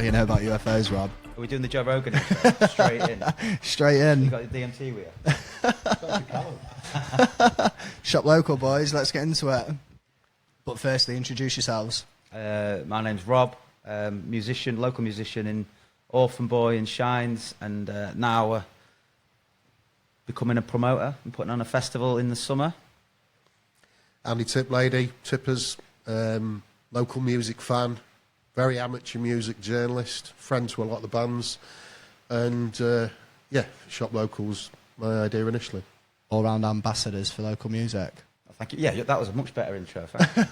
you know about UFOs, Rob? Are we doing the Joe Rogan intro? Straight in. Straight in. You got the DMT with you? Shop local, boys. Let's get into it. But firstly, introduce yourselves. My name's Rob, musician, local musician in Orphan Boy and Shines, and now becoming a promoter and putting on a festival in the summer. Andy Tiplady, Tippers, local music fan, very amateur music journalist, friend to a lot of the bands, and yeah, shop locals, my idea initially. All-round ambassadors for local music. Thank you. Yeah, that was a much better intro. Thank you.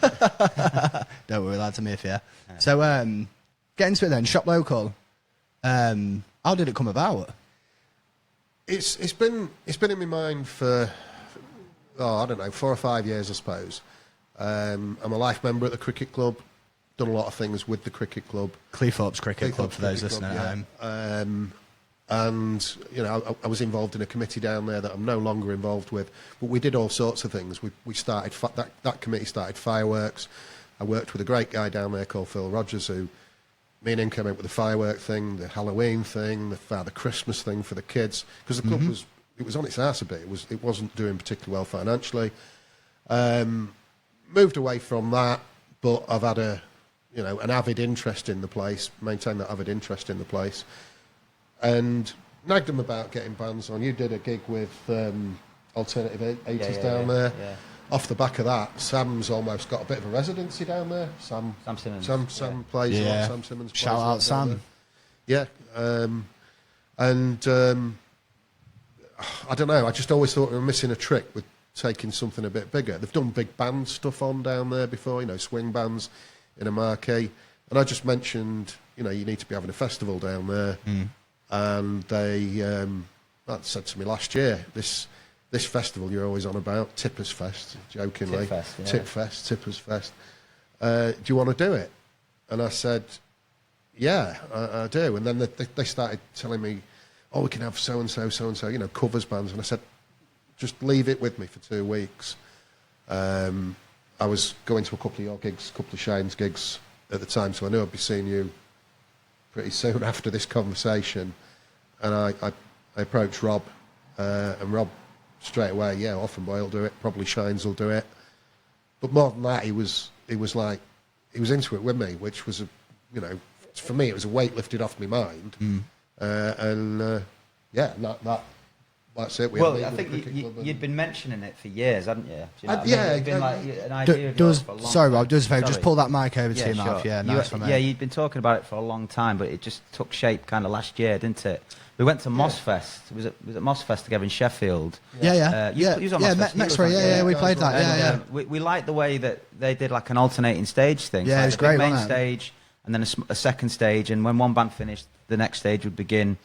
Don't worry, lads, I'm here for you. So, get into it then. Shop local. How did it come about? It's been in my mind for I don't know, 4 or 5 years, I suppose. I'm a life member at the cricket club. Done a lot of things with the cricket club. Cleethorpes Cricket Club for those listening at home. And you know, I was involved in a committee down there that I'm no longer involved with. But we did all sorts of things. We started that committee started fireworks. I worked with a great guy down there called Phil Rogers, who me and him came up with the firework thing, the Halloween thing, the Father Christmas thing for the kids, because the club was on its arse a bit. It wasn't doing particularly well financially. Moved away from that, but I've had an avid interest in the place, maintained that avid interest in the place, and nagged them about getting bands on. You did a gig with Alternative 80s down there. Yeah. Off the back of that, Sam's almost got a bit of a residency down there. Sam Simmons. Sam plays a lot. Sam Simmons plays Shout out Sam. Yeah. I don't know, I just always thought we were missing a trick with taking something a bit bigger. They've done big band stuff on down there before, you know, swing bands in a marquee. And I just mentioned, you know, you need to be having a festival down there. And they said to me last year, this festival you're always on about, Tippers Fest, jokingly. Tip Fest, Tippers Fest. Do you want to do it? And I said, yeah, I do. And then they started telling me, oh, we can have so-and-so, so-and-so, you know, covers bands. And I said, just leave it with me for 2 weeks. I was going to a couple of your gigs, a couple of Shane's gigs at the time, so I knew I'd be seeing you pretty soon after this conversation. And I approached Rob, and Rob straight away, yeah, Orphan Boy will do it, probably Shines will do it. But more than that, he was into it with me, which was, for me, it was a weight lifted off my mind. That's it. I think you'd been mentioning it for years, hadn't you? You know it'd been like an idea of yours for a long time. Sorry, Rob, do us a favour, just pull that mic over to your mouth. Yeah, nice one, mate. Yeah, you'd been talking about it for a long time, but it just took shape kind of last year, didn't it? We went to Mossfest. Was it Mossfest together in Sheffield? Yeah. You was on Mossfest. Next week, we played that. We liked the way that they did like an alternating stage thing. Yeah, like it was great. Main stage, and then a second stage, and when one band finished, the next stage would begin.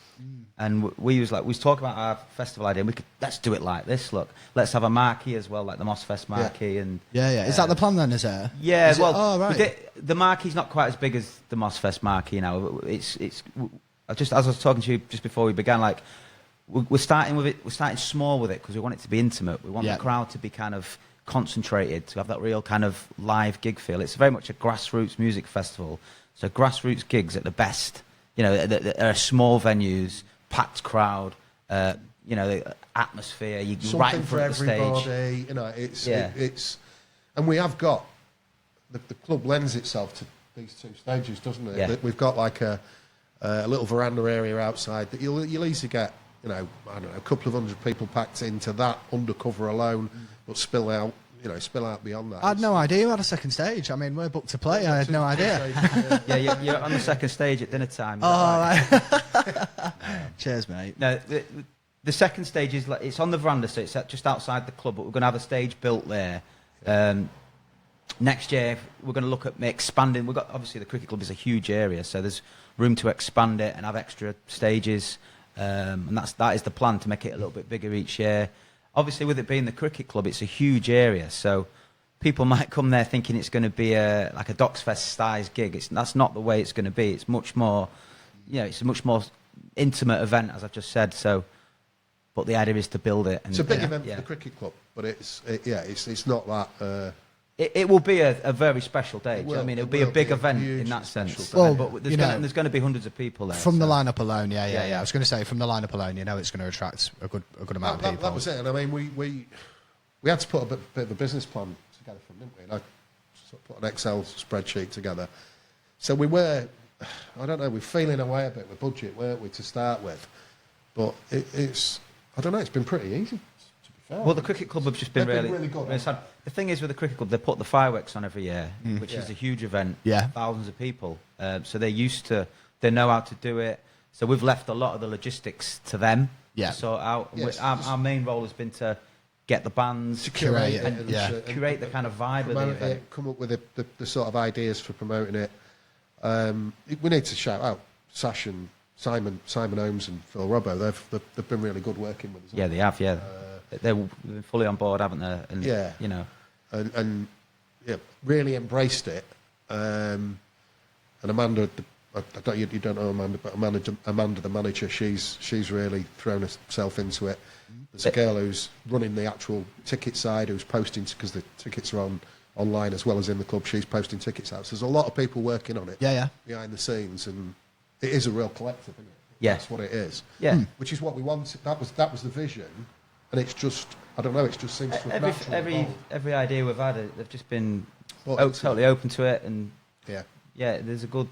And we was talking about our festival idea, and let's do it like this. Look, let's have a marquee as well, like the Mossfest marquee. And is that the plan then? Is it? Yeah. Right. The marquee's not quite as big as the Mossfest marquee. You know, it's just as I was talking to you just before we began. Like, we're starting with it. We're starting small with it because we want it to be intimate. We want the crowd to be kind of concentrated, to have that real kind of live gig feel. It's very much a grassroots music festival. So grassroots gigs at the best. You know, there are small venues, packed crowd, the atmosphere. You right in front of the stage. You know, it's, and we have got the club lends itself to these 2 stages, doesn't it? Yeah. We've got like a little veranda area outside that you'll easily get, you know, I don't know, a couple of 100 people packed into that undercover alone, but spill out beyond that. I had no idea you had a second stage. I mean, we're booked to play. I had no idea. You're on the second stage at dinner time. Oh, right. Cheers, mate. No, the second stage is it's on the veranda, so it's just outside the club, but we're going to have a stage built there. Next year, we're going to look at expanding. We've got, obviously, the cricket club is a huge area, so there's room to expand it and have extra stages. And that is the plan, to make it a little bit bigger each year. Obviously, with it being the cricket club, it's a huge area, so people might come there thinking it's going to be like a Docksfest size gig. That's not the way it's going to be. It's much more, it's a much more intimate event, as I've just said. So, but the idea is to build it. And, it's a big event for the cricket club, but it's not that. It will be a very special day. Do you know what I mean? It'll be a big event in that sense. Well, but there's going to be hundreds of people there. From the lineup alone, yeah. I was going to say, from the lineup alone, it's going to attract a good amount of people. That was it. And I mean, we had to put a bit of a business plan together for them, didn't we? And I sort of put an Excel spreadsheet together. So we were, I don't know, we're feeling away a bit with budget, weren't we, to start with? But it's, I don't know, it's been pretty easy. Well, the cricket club have just been really good. The thing is with the cricket club, they put the fireworks on every year, which is a huge event. Yeah. Thousands of people. So they're used to, they know how to do it. So we've left a lot of the logistics to them to sort out. Yes, our main role has been to get the bands, to curate it, and curate the kind of vibe of the event. Come up with the sort of ideas for promoting it. We need to shout out Sash and Simon Holmes and Phil Robbo. They've been really good working with us. Yeah, they have. Yeah. They've been fully on board, haven't they? And, you know, and really embraced it. And Amanda, you don't know Amanda, but Amanda, the manager, she's really thrown herself into it. There's a girl who's running the actual ticket side, who's posting, because the tickets are online as well as in the club. She's posting tickets out. So there's a lot of people working on it. Behind the scenes, and it is a real collective, isn't it? Yeah, that's what it is. Yeah, which is what we wanted. That was the vision. And it's just, I don't know, it just seems to have every idea we've had, they've just been totally open to it, and there's a good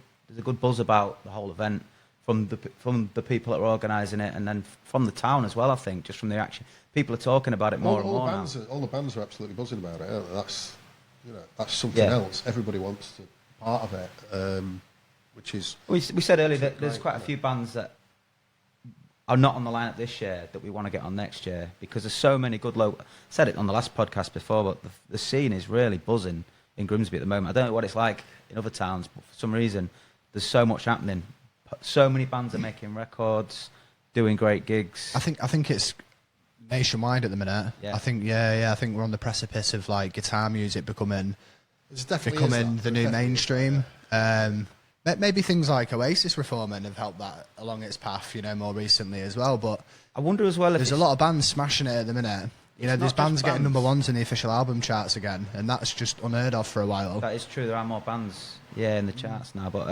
buzz about the whole event from the people that are organising it, and then from the town as well. I think just from the action, people are talking about it more and more now. All the bands are absolutely buzzing about it. Aren't they? That's something else. Everybody wants to be part of it, which is. We said earlier that there's quite a few bands that are not on the lineup this year that we want to get on next year, because there's so many good local. Said it on the last podcast before, but the scene is really buzzing in Grimsby at the moment. I don't know what it's like in other towns, but for some reason there's so much happening. So many bands are making records, doing great gigs. I think it's nationwide at the minute. I think we're on the precipice of like guitar music becoming the new mainstream. Maybe things like Oasis reforming have helped that along its path, more recently as well. But I wonder as well if there's a lot of bands smashing it at the minute. There's bands getting number ones in the official album charts again, and that's just unheard of for a while. That is true. There are more bands, in the charts now. But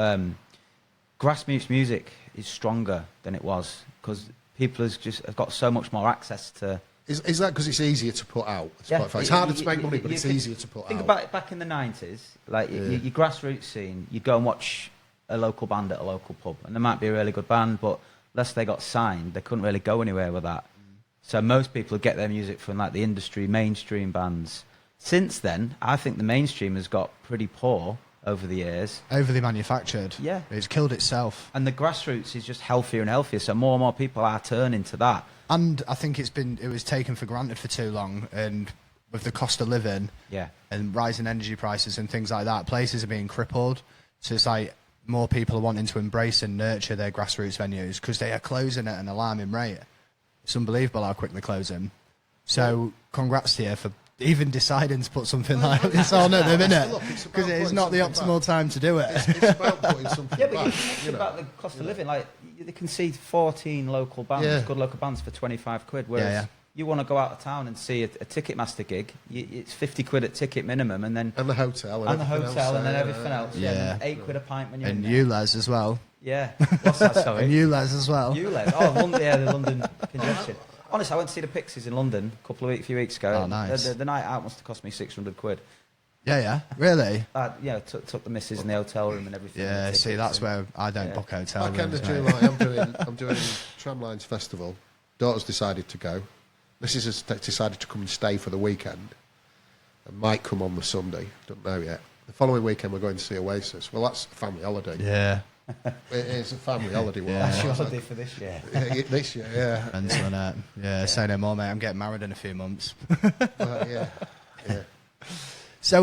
grassroots music is stronger than it was, because people have got so much more access to. Is that because it's easier to put out? It's harder to make money, but it's easier to put out. Think about it back in the 90s, like your grassroots scene, you'd go and watch a local band at a local pub, and there might be a really good band, but unless they got signed, they couldn't really go anywhere with that. So most people get their music from like the industry mainstream bands. Since then, I think the mainstream has got pretty poor over the years. Overly manufactured. Yeah. It's killed itself. And the grassroots is just healthier and healthier, so more and more people are turning to that. And I think it was taken for granted for too long, and with the cost of living and rising energy prices and things like that, places are being crippled. So it's like more people are wanting to embrace and nurture their grassroots venues, because they are closing at an alarming rate. It's unbelievable how quick they're closing. So congrats to you for even deciding to put something like this on at the minute, because it's not the optimal time to do it. It's about putting something back. But you think about the cost of living. Like, they can see 14 local bands, good local bands, for 25 quid, whereas you want to go out of town and see a Ticketmaster gig, it's 50 quid at ticket minimum, and then the hotel and then everything else. And 8 quid a pint when you're in there. And ULEZ as well. Yeah. What's that, sorry? And ULEZ as well. ULEZ. Oh, the London congestion. Honestly, I went to see the Pixies in London a few weeks ago. Oh, nice. The night out must have cost me 600 quid. Yeah, really? Took the missus in the hotel room and everything. Yeah, see, that's where I don't book hotel rooms. Back end of July, I'm doing Tramlines Festival. Daughter's decided to go. Mrs. has decided to come and stay for the weekend, and might come on the Sunday. Don't know yet. The following weekend, we're going to see Oasis. Well, that's a family holiday. Yeah. It is a family holiday. That's your holiday for this year. This year, yeah. Mental, innit? Yeah, say no more, mate. I'm getting married in a few months. Yeah. So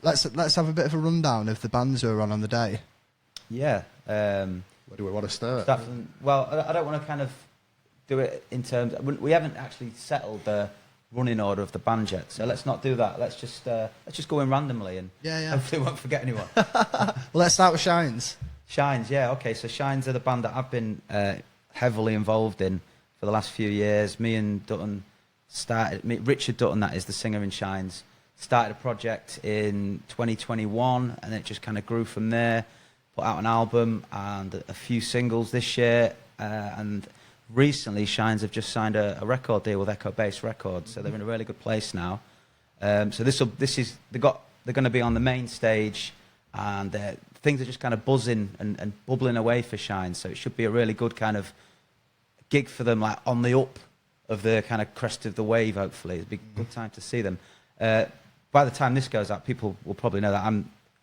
let's have a bit of a rundown of the bands who are on the day. Yeah. Where do we want to start? Well, I don't want to kind of do it in terms. We haven't actually settled the running order of the band yet, so let's not do that. Let's just go in randomly, and hopefully we won't forget anyone. Well, let's start with Shines. Shines, yeah, okay. So Shines are the band that I've been heavily involved in for the last few years. Me and Dutton started. Richard Dutton, that is the singer in Shines, started a project in 2021, and it just kind of grew from there. Put out an album and a few singles this year, and recently Shines have just signed a record deal with Echo Base Records, so they're in a really good place now. So they're going to be on the main stage, and things are just kind of buzzing and bubbling away for Shines. So it should be a really good kind of gig for them, like on the up of the kind of crest of the wave. Hopefully, it'll be a good time to see them. By the time this goes out, people will probably know that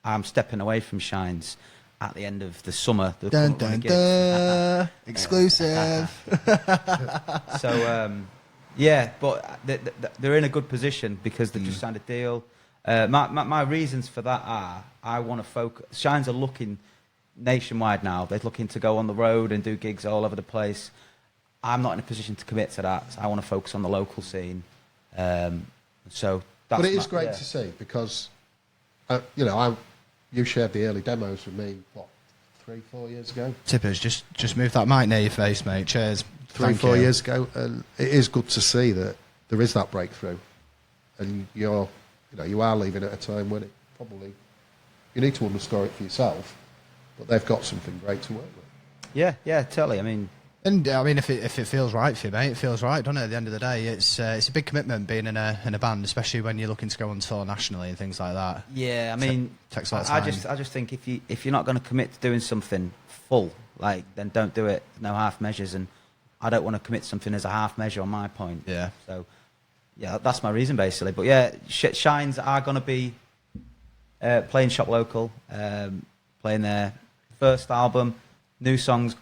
I'm stepping away from Shines at the end of the summer. Dun, dun, dun. Exclusive. So, yeah, but they're in a good position because they've just signed a deal. My reasons for that are I want to focus. Shines are looking nationwide now. They're looking to go on the road and do gigs all over the place. I'm not in a position to commit to that. So I want to focus on the local scene. So, but it is great to see because, you shared the early demos with me, 3-4 years ago? Tippers, just move that mic near your face, mate. Cheers. 3-4 years ago, and it is good to see that there is that breakthrough, and you are leaving at a time when it probably you need to underscore it for yourself, but they've got something great to work with. Yeah, totally. I mean, if it feels right for you, mate, it feels right, doesn't it? At the end of the day, it's a big commitment being in a band, especially when you're looking to go on tour nationally and things like that. Yeah, I mean, takes a lot of time. I just think if you're not going to commit to doing something full, then don't do it. No half measures, and I don't want to commit to something as a half measure on my point. Yeah. So, yeah, that's my reason basically. But yeah, Shines are going to be playing Shop Local, playing their first album, new songs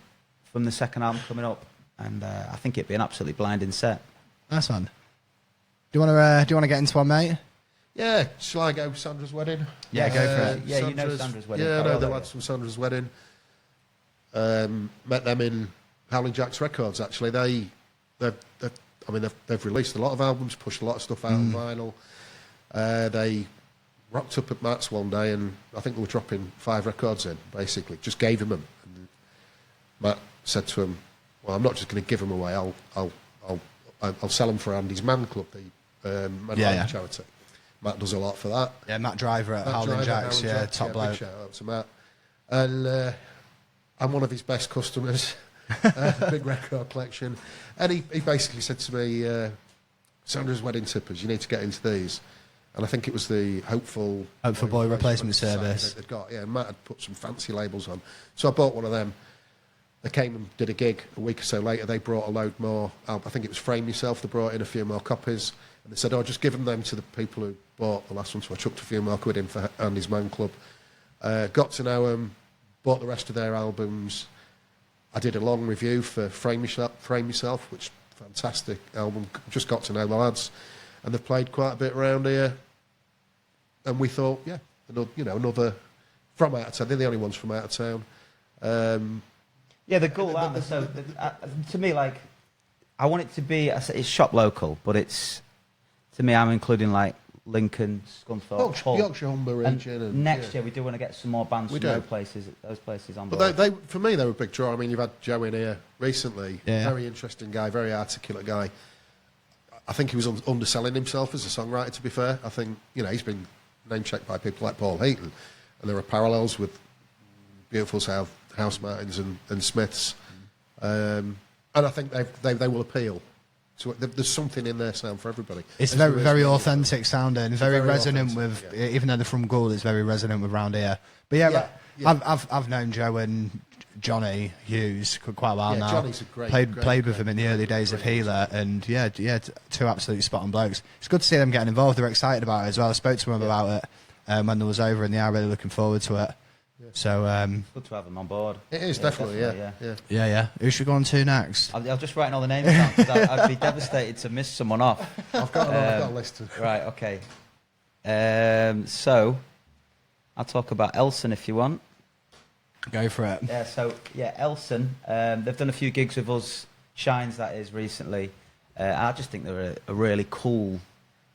from the second album coming up, and I think it'd be an absolutely blinding set. Nice one. Do you want to get into one, mate? Yeah, shall I go Sandra's Wedding? Yeah, go for it. Yeah, you know Sandra's Wedding. Yeah, I know the lads from Sandra's Wedding. Met them in Howling Jack's Records. Actually, they've released a lot of albums, pushed a lot of stuff out on vinyl. They rocked up at Matt's one day, and I think they were dropping 5 records in. Basically, just gave him them. And Matt said to him, "Well, I'm not just going to give them away. I'll sell them for Andy's Man Club, the charity." Matt does a lot for that. Yeah, Matt Driver at Howling Jack's, top bloke. Big shout out to Matt. And I'm one of his best customers. Big record collection. And he basically said to me, Sandra's Wedding Tippers, you need to get into these. And I think it was the Hopeful Boy replacement service. They'd got, and Matt had put some fancy labels on. So I bought one of them. They came and did a gig a week or so later. They brought a load more. I think it was Frame Yourself. They brought in a few more copies. And they said, just give them to the people who bought the last one. So I chucked a few more quid in for Andy's Man Club. Got to know them, bought the rest of their albums. I did a long review for Frame Yourself, which fantastic album. Just got to know the lads. And they've played quite a bit around here. And we thought, another from out of town. They're the only ones from out of town. Yeah, the goal that. So to me, I want it to be. It's Shop Local, but it's to me. I'm including Lincoln, Scunthorpe, Hull. Yorkshire Humber region. And next year we do want to get some more bands from those places on board. But for me, they were a big draw. I mean, you've had Joe in here recently. Yeah. Very interesting guy, very articulate guy. I think he was underselling himself as a songwriter, to be fair. I think, he's been name-checked by people like Paul Heaton, and there are parallels with Beautiful South, House Martins and Smiths. And I think they will appeal. So there's something in their sound for everybody. It's very authentic sounding, very resonant with. Yeah. Even though they're from Gould, it's very resonant with round here. But yeah. I've known Joe and Johnny Hughes quite a while now. Johnny's a great played with him in the early days of Healer, and two absolutely spot on blokes. It's good to see them getting involved. They're excited about it as well. I spoke to them about it when they was over, and they are really looking forward to it. Yeah. So good to have them on board. It is definitely. Yeah. Who should we go on to next? I'll just write all the names down because I'd be devastated to miss someone off. I've got a list. Right. Okay. So I'll talk about Elson if you want. Go for it. Yeah. So Elson. They've done a few gigs with us, Shines that is, recently. I just think they're a really cool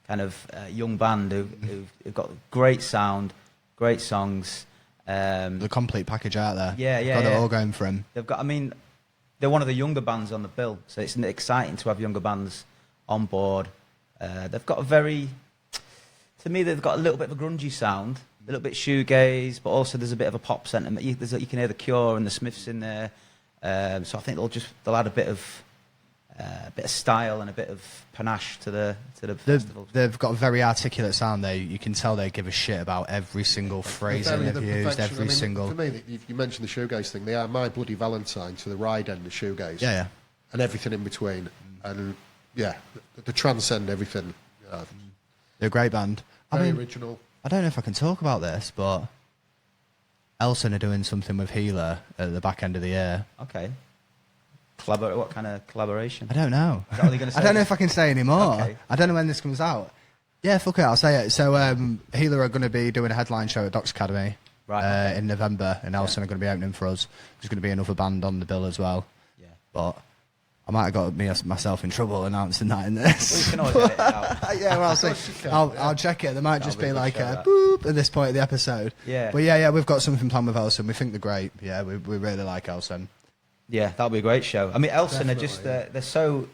kind of young band who've got great sound, great songs. The complete package out there. Yeah. Got it all going for him. They've got. They're one of the younger bands on the bill, so it's exciting to have younger bands on board. They've got a very to me, they've got a little bit of a grungy sound, a little bit shoegaze, but also there's a bit of a pop sentiment. You can hear the Cure and the Smiths in there. So I think they'll add a bit of style and a bit of panache to the festival. They've got a very articulate sound. You can tell they give a shit about every single phrasing they've used, every single. For me, you mentioned the shoegaze thing. They are My Bloody Valentine to the ride end of shoegaze. Yeah, yeah. And everything in between, and they transcend everything. They're a great band. Very original. I don't know if I can talk about this, but Elson are doing something with Healer at the back end of the year. Okay. What kind of collaboration? I don't know. Is that what you're gonna say? I don't know if I can say anymore. Okay. I don't know when this comes out. Yeah, fuck it, I'll say it. So Healer are going to be doing a headline show at Doc's Academy in November, and Elson are going to be opening for us. There's going to be another band on the bill as well. Yeah. But I might have got myself in trouble announcing that in this. Well, you can always edit it out. Yeah, well, I'll check it. There might just be like a boop at this point of the episode. Yeah. But yeah, we've got something planned with Elson. We think they're great. Yeah, we really like Elson. Yeah, that'll be a great show. I mean, Elson are just they're so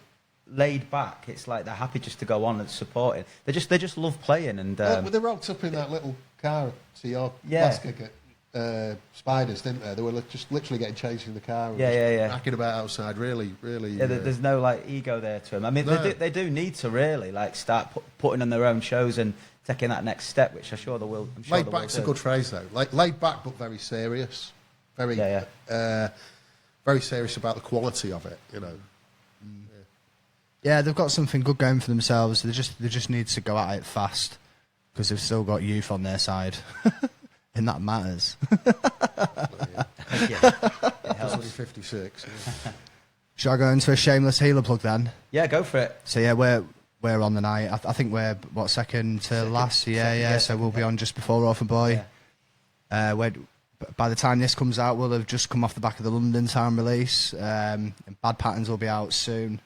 laid back. It's like they're happy just to go on and support it. They just love playing and. They rocked up in that little car to your last gig at Spiders, didn't they? They were just literally getting chased in the car. And racking about outside. Really. Yeah, there's no like ego there to them. I mean, they do need to really like start putting on their own shows and taking that next step, which I'm sure they will. Laid back's a good phrase though. Like laid back but very serious. Very. Very serious about the quality of it, you know. Yeah, they've got something good going for themselves. They just need to go at it fast because they've still got youth on their side, and that matters. That's only 56. Yeah. Shall I go into a shameless Healer plug then? Yeah, go for it. So yeah, we're on the night. I think we're second to last. Yeah. So we'll be on just before Orphan Boy. Yeah. By the time this comes out, we'll have just come off the back of the London Town release. And Bad Patterns will be out soon.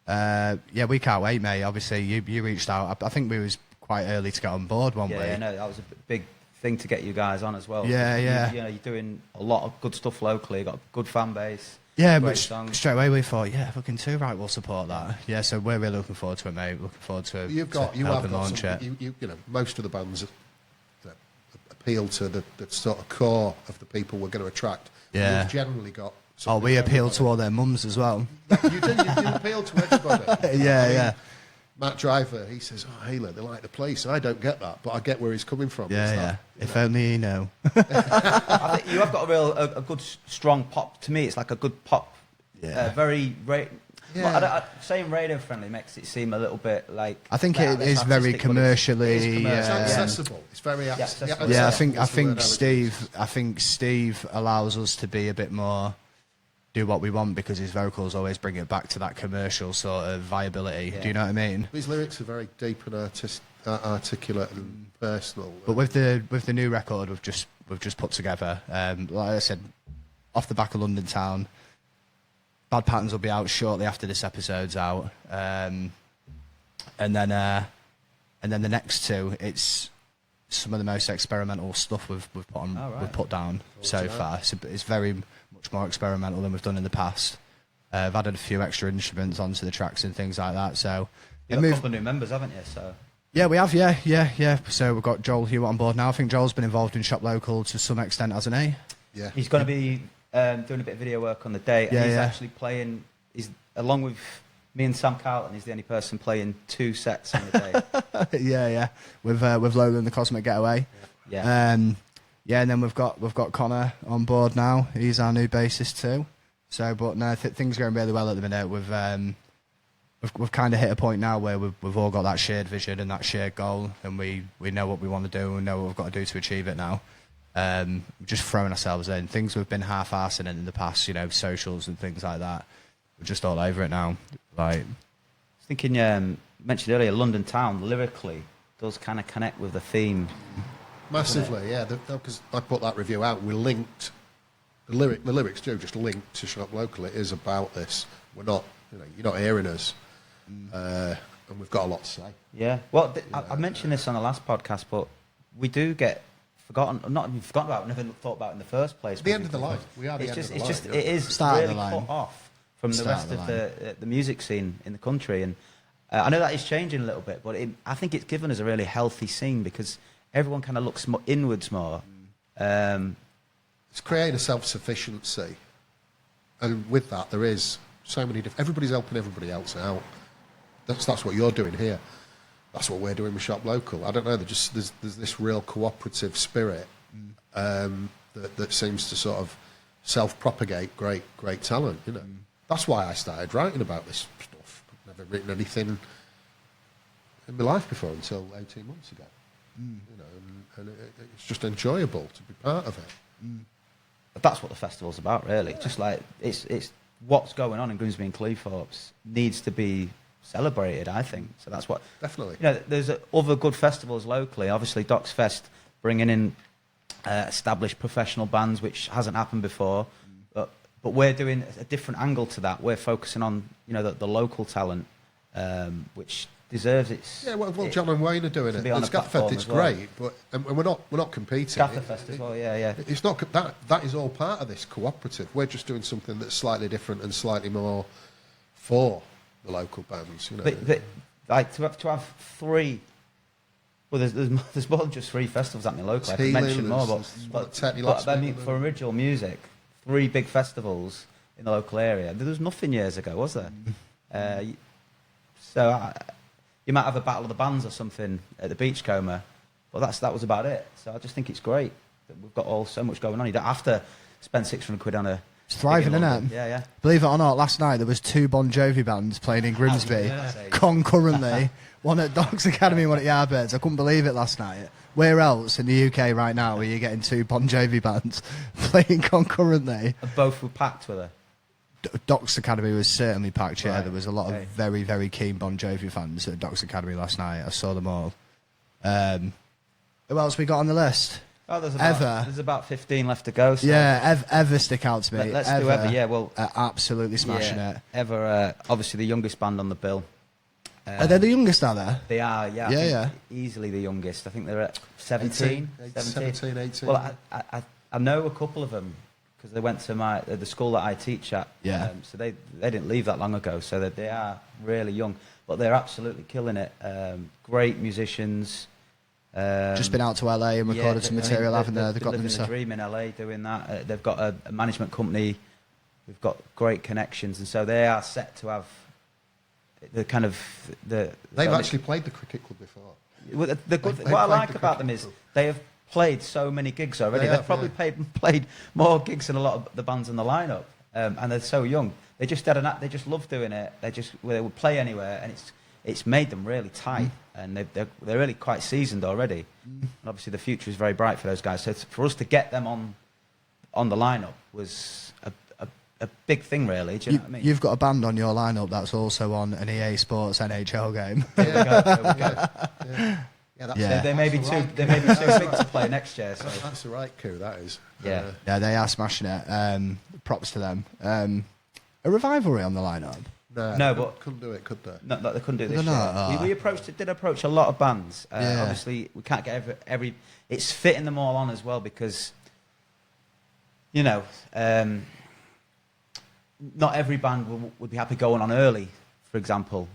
We can't wait, mate. Obviously, you reached out. I think we was quite early to get on board, weren't we? Yeah, no, that was a big thing to get you guys on as well. Yeah. You're doing a lot of good stuff locally. You've got a good fan base. Yeah, but straight away we thought, fucking too right, we'll support that. Yeah, so we're really looking forward to it, mate. Looking forward to helping launch it. You know, most of the bands appeal to the sort of core of the people we're going to attract. Yeah. We've generally got... we appeal to all their mums as well. You do appeal to everybody. Yeah. Matt Driver, he says, Healer, they like the place. I don't get that, but I get where he's coming from. Yeah. If only you know. I think you have got a good, strong pop. To me, it's like a good pop. Yeah. Saying radio friendly makes it seem a little bit like. I think it is very commercially. It's accessible. It's very accessible. Yeah, I think Steve allows us to be a bit more. Do what we want because his vocals always bring it back to that commercial sort of viability. Yeah. Do you know what I mean? His lyrics are very deep and articulate and personal. But with the new record we've just put together, like I said, off the back of London Town. Bad Patterns will be out shortly after this episode's out, and then the next two, it's some of the most experimental stuff we've put down so far. It's very much more experimental than we've done in the past. I've added a few extra instruments onto the tracks and things like that. So you've got a couple of new members, haven't you? So yeah, we have. Yeah. So we've got Joel Hewitt on board now. I think Joel's been involved in Shop Local to some extent, hasn't he? Yeah. He's going to be doing a bit of video work on the day. And he's actually playing. He's along with me and Sam Carlton. He's the only person playing 2 sets on the day. yeah. With Lola and the Cosmic Getaway. Yeah. And then we've got Connor on board now. He's our new bassist too. So, but no, things are going really well at the minute. We've kind of hit a point now where we've all got that shared vision and that shared goal, and we know what we want to do and know what we've got to do to achieve it now. Just throwing ourselves in. Things we've been half-arsing in the past, socials and things like that. We're just all over it now. Like, I was thinking, mentioned earlier, London Town lyrically does kind of connect with the theme. Massively, yeah. Because I put that review out, we linked the lyrics do just link to Shop Local. It is about this. We're not, you're not hearing us, and we've got a lot to say. Yeah. Well, I mentioned this on the last podcast, but we do get forgotten. Not even forgotten about. Never thought about in the first place. The end of the line. We are the end of the line. It is really cut off from the rest of the music scene in the country, and I know that is changing a little bit, but I think it's given us a really healthy scene because everyone kind of looks more inwards more. It's creating a self-sufficiency, and with that, there is so many different. Everybody's helping everybody else out. That's what you're doing here. That's what we're doing with Shop Local. I don't know. There's this real cooperative spirit that seems to sort of self-propagate great talent. You know, that's why I started writing about this stuff. I've never written anything in my life before until 18 months ago. You know, and it's just enjoyable to be part of it. But that's what the festival's about, really. Yeah. Just like it's what's going on in Grimsby and Cleethorpes needs to be celebrated, I think. So that's what definitely. You know, there's other good festivals locally. Obviously, Docks Fest bringing in established professional bands, which hasn't happened before. But we're doing a different angle to that. We're focusing on the local talent, which deserves its. Yeah, well, John and Wayne are doing it. The Scatterfest, it's great, but and we're not competing. Scatterfest as well, yeah. It's not that is all part of this cooperative. We're just doing something that's slightly different and slightly more for the local bands. You know, but like to have three. Well, there's more than just three festivals happening locally. I could mention more, but I mean, for original music, 3 big festivals in the local area. There was nothing years ago, was there? You might have a Battle of the Bands or something at the Beachcomber, but that was about it. So I just think it's great that we've got so much going on. You don't have to spend £600 on a... It's thriving, isn't it? Yeah. Believe it or not, last night there was 2 Bon Jovi bands playing in Grimsby concurrently. One at Docks Academy, one at Yardbirds. I couldn't believe it last night. Where else in the UK right now are you getting 2 Bon Jovi bands playing concurrently? And both were packed, were they? Docks Academy was certainly packed, yeah. Right. There was a lot of very, very keen Bon Jovi fans at Docks Academy last night. I saw them all. Who else we got on the list? Oh, there's about 15 left to go. So yeah, Ever stick out to me. Let's do Ever, yeah. Well, absolutely smashing it. Ever, obviously the youngest band on the bill. Are they the youngest, are they? They are, yeah. Yeah. Easily the youngest. I think they're at 17. 17, 18. Well, I know a couple of them because they went to the school that I teach at. Yeah. So they didn't leave that long ago, so that they are really young. But they're absolutely killing it. Great musicians. Just been out to LA and recorded some material, haven't they? They've got living the dream in LA doing that. They've got a management company. We've got great connections, and so they are set to have the kind of the. They've actually played the cricket club before. Well, what I like about them is they have played so many gigs already. They've probably played more gigs than a lot of the bands in the lineup, and they're so young. They just they love doing it. They would play anywhere, and it's made them really tight, and they're really quite seasoned already. And obviously, the future is very bright for those guys. So for us to get them on the lineup was a big thing, really. Do you know what I mean? You've got a band on your lineup that's also on an EA Sports NHL game. There we go. They may be too big to play next year. So. That's the right coup, that is. Yeah, they are smashing it. Props to them. A Revivalry on the lineup. No, but couldn't do it, could they? No, they couldn't do this year. We did approach a lot of bands. Obviously, we can't get every. It's fitting them all on as well because, not every band would be happy going on early, for example.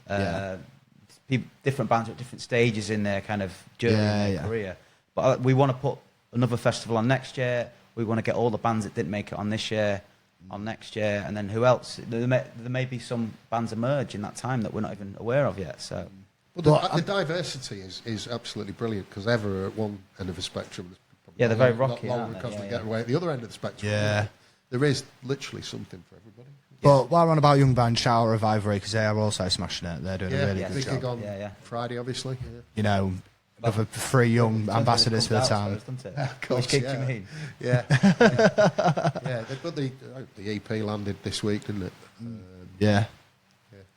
Different bands are at different stages in their kind of journey in their career. But we want to put another festival on next year. We want to get all the bands that didn't make it on this year on next year, and then who else? There may be some bands emerge in that time that we're not even aware of yet. So, the diversity is absolutely brilliant because Ever at one end of the spectrum. They're very rocky. Because they Getaway at the other end of the spectrum. Yeah. There is literally something for everybody. But while we're on about young band, shout out Revivalry because they are also smashing it. They're doing a really good job. Big gig on Friday, obviously. Other 3 young ambassadors for the town. Of course, Which gig do you mean? Yeah. But the EP landed this week, didn't it? Got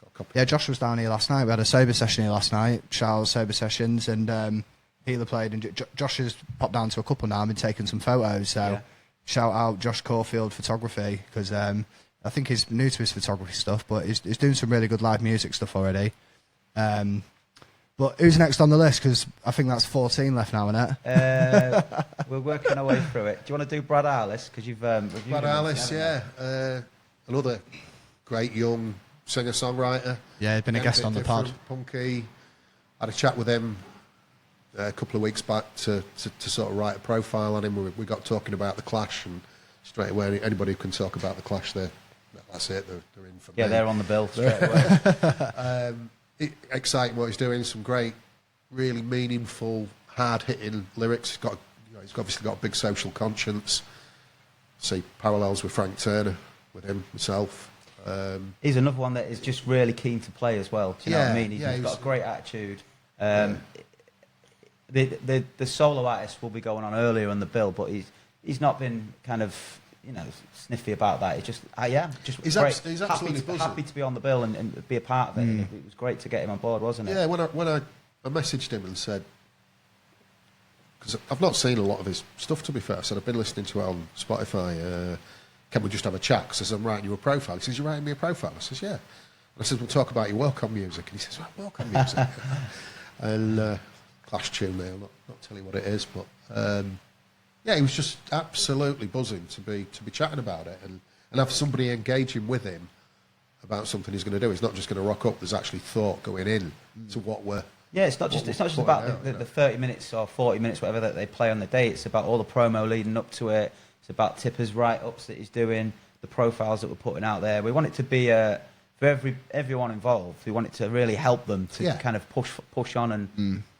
a copy. Yeah, Josh was down here last night. We had a sober session here last night. Shout out Sober Sessions, and Healer played. And Josh has popped down to a couple now and been taking some photos. So shout out Josh Caulfield Photography because I think he's new to his photography stuff, but he's doing some really good live music stuff already. But who's next on the list? Because I think that's 14 left now, isn't it? We're working our way through it. Do you want to do Brad Arliss? Because you've reviewed Brad Arliss, another great young singer-songwriter. Yeah, he'd been a guest on the pod. Punky. Had a chat with him a couple of weeks back to sort of write a profile on him. We got talking about the Clash, and straight away, anybody who can talk about the Clash, that's it. They're in for me. Yeah, they're on the bill straight away. Exciting what he's doing. Some great, really meaningful, hard-hitting lyrics. He's obviously got a big social conscience. See parallels with Frank Turner, with him, myself. He's another one that is just really keen to play as well. Do you know what I mean? He's got a great attitude. The solo artist will be going on earlier on the bill, but he's not been kind of sniffy about that. He's just he's great. He's absolutely happy to be on the bill and be a part of it. It was great to get him on board, wasn't it? Yeah, when I messaged him and said, because I've not seen a lot of his stuff, to be fair. I said, I've been listening to it on Spotify. Can we just have a chat? Because I said, I'm writing you a profile. He says, you're writing me a profile? I says, yeah. And I said, we'll talk about your welcome music. And he says, welcome music. And Clash tune there, I'll not tell you what it is. But he was just absolutely buzzing to be chatting about it and have somebody engaging with him about something he's going to do. He's not just going to rock up. There's actually thought going in to what we're... Yeah, it's not just about the 30 minutes or 40 minutes, whatever that they play on the day. It's about all the promo leading up to it. It's about Tipper's write-ups that he's doing, the profiles that we're putting out there. We want it to be for everyone involved. We want it to really help them to kind of push on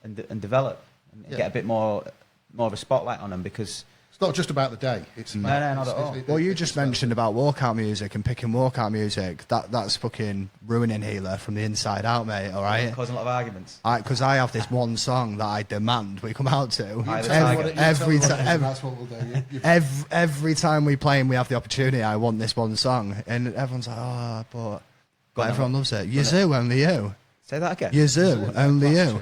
and develop and get a bit more of a spotlight on them, because it's not just about the day. It's no, not at all. Well, you just mentioned about walkout music and picking walkout music. That's fucking ruining Healer from the inside out, mate. All right, causing a lot of arguments. Because I have this one song that I demand we come out to every time. That's what we'll do. Every time we play and we have the opportunity, I want this one song, and everyone's like, but everyone loves it. Yazoo, only you. Say that again. Yazoo, only you.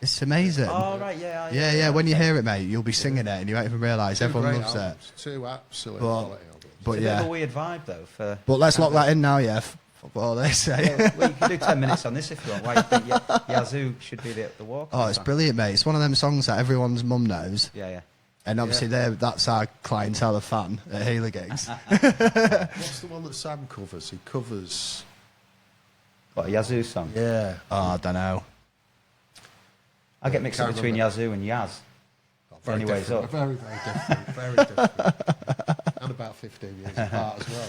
It's amazing. Oh, right, yeah. Yeah, when you hear it, mate, you'll be singing it and you won't even realise. Everyone loves it. Two absolute quality albums. But it's a bit of a weird vibe, though. But let's lock that in now, yeah. Fuck what all they say. Well, you can do 10 minutes on this if you want. Why you think Yazoo should be the walk? Oh, it's brilliant, mate. It's one of them songs that everyone's mum knows. Yeah. And obviously that's our clientele of fan at Healer gigs. What's the one that Sam covers? He covers... What, a Yazoo song? Yeah. Oh, I don't know. I get mixed up between Yazoo and Yaz. Very different. Very, very different. Very different. And about 15 years apart as well.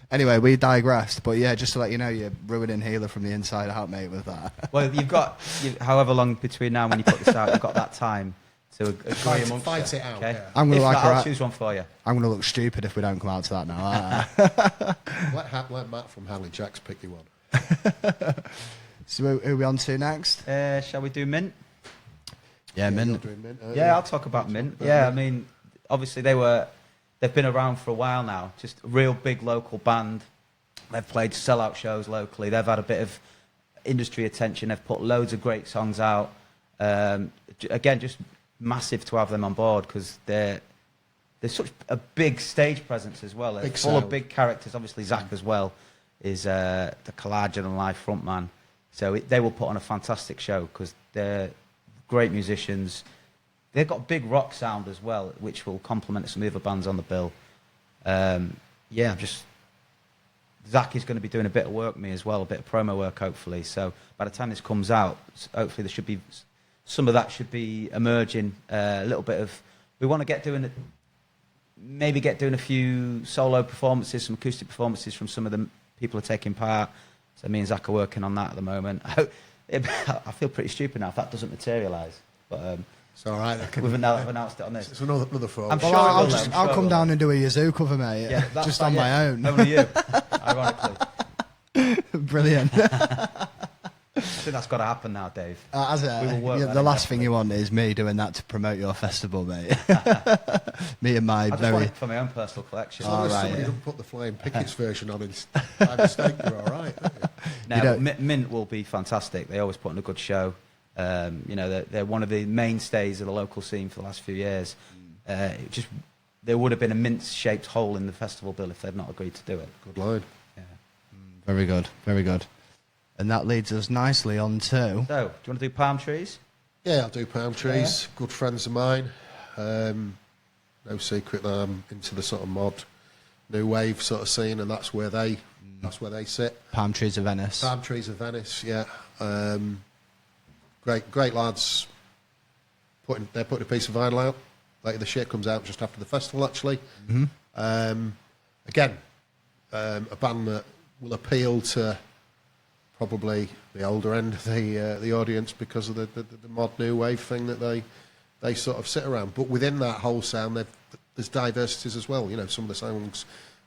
Anyway, we digressed. But yeah, just to let you know, you're ruining Healer from the inside out, mate, with that. Well, you've got however long between now and when you put this out, you've got that time to agree amongst fight it out. Okay? Yeah. I'll choose one for you. I'm going to look stupid if we don't come out to that now. Let Matt from Harley Jacks pick you one. So who are we on to next? Shall we do Mint? Yeah, Mint. Yeah, I'll talk about Mint. Yeah, I mean, obviously they've been around for a while now. Just a real big local band. They've played sellout shows locally. They've had a bit of industry attention. They've put loads of great songs out. Again, just massive to have them on board, because they're such a big stage presence as well. They're full of big characters. Obviously, Zach as well is the larger than life frontman. So they will put on a fantastic show, because they're great musicians. They've got a big rock sound as well, which will complement some of the other bands on the bill. Zach is going to be doing a bit of work with me as well, a bit of promo work, hopefully. So by the time this comes out, hopefully there should be some of that should be emerging. A little bit of, we want to get doing a few solo performances, some acoustic performances from some of the people who are taking part. So me and Zach are working on that at the moment. I feel pretty stupid now if that doesn't materialise. But it's all right. We've announced it on this. It's another form. I'll come down and do a Yazoo cover, mate. Yeah, just on my own. Only you, ironically. Brilliant. I think that's got to happen now, Dave. The last thing you want is me doing that to promote your festival, mate. Me and my I just want it for my own personal collection. As long as somebody doesn't put the Flying Pickets version on by mistake, you're all right. No, Mint will be fantastic. They always put on a good show. They're one of the mainstays of the local scene for the last few years. There would have been a mint-shaped hole in the festival bill if they'd not agreed to do it. Good line. Yeah. Very good, very good. And that leads us nicely on to... So, do you want to do Palm Trees? Yeah, I'll do Palm Trees. Yeah. Good friends of mine. No secret that I'm into the sort of mod, new wave sort of scene, and that's where they That's where they sit. Palm Trees of Venice. Palm Trees of Venice, yeah. Great lads. They're putting a piece of vinyl out. Later this year, comes out just after the festival, actually. Again, a band that will appeal to probably the older end of the audience because of the mod new wave thing that they sort of sit around. But within that whole sound, there's diversities as well. You know, some of the songs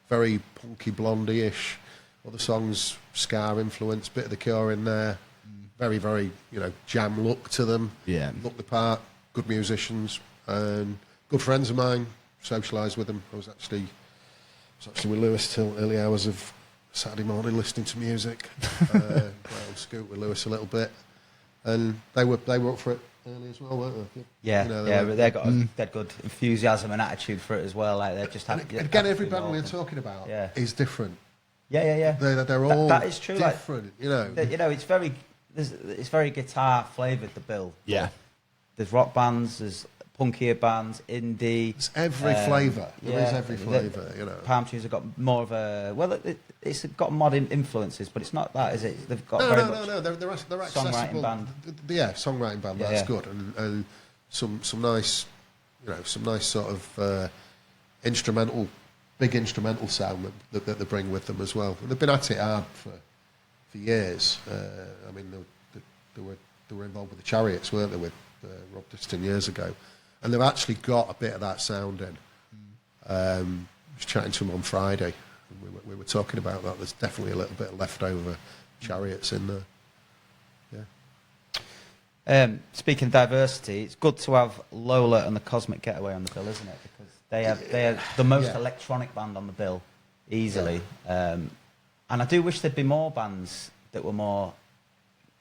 very punky, blondie-ish. Other songs, ska influence, bit of the Cure in there. Very, very, jam look to them. Yeah. Look the part. Good musicians. And good friends of mine. Socialised with them. I was actually with Lewis till early hours of Saturday morning listening to music. Scoot with Lewis a little bit. And they were up for it early as well, weren't they? Yeah, they've got a good enthusiasm and attitude for it as well. Like they're just again, every band we're talking about is different. Yeah. They're all that is true. Different, it's very guitar flavoured. The bill. Yeah. There's rock bands. There's punkier bands, indie. It's every flavour. There is every flavour. Palm Trees have got more of a it's got modern influences, but it's not that, is it? They've got no. They're accessible. Songwriting band. Yeah, songwriting band. That's good, and some nice, some nice sort of big instrumental sound that they bring with them as well. They've been at it hard for years. I mean, they were involved with the Chariots, weren't they, with Rob Diston years ago. And they've actually got a bit of that sound in. I was chatting to them on Friday, and we were talking about that. There's definitely a little bit of leftover Chariots in there. Yeah. Speaking of diversity, it's good to have Lola and the Cosmic Getaway on the bill, isn't it? Because they are the most electronic band on the bill, easily. Yeah. And I do wish there'd be more bands that were more.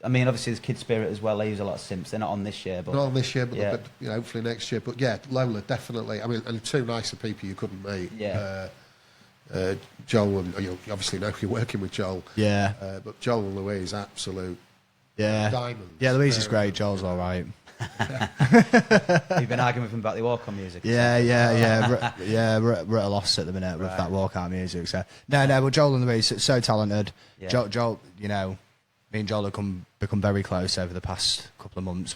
I mean, obviously there's Kid Spirit as well. They use a lot of synths. They're not on this year, but not on this year, but hopefully next year. But yeah, Lola definitely. I mean, and two nicer people you couldn't meet. Yeah. Joel and you obviously know you're working with Joel. Yeah. But Joel and Louise, absolute diamonds. Yeah, Louise is great. Joel's all right. You've been arguing with him about the walk-on music. Yeah. We're at a loss at the minute with that walk-out music. So no. But Joel and Louise, so talented. Yeah. Joel, me and Joel have become very close over the past couple of months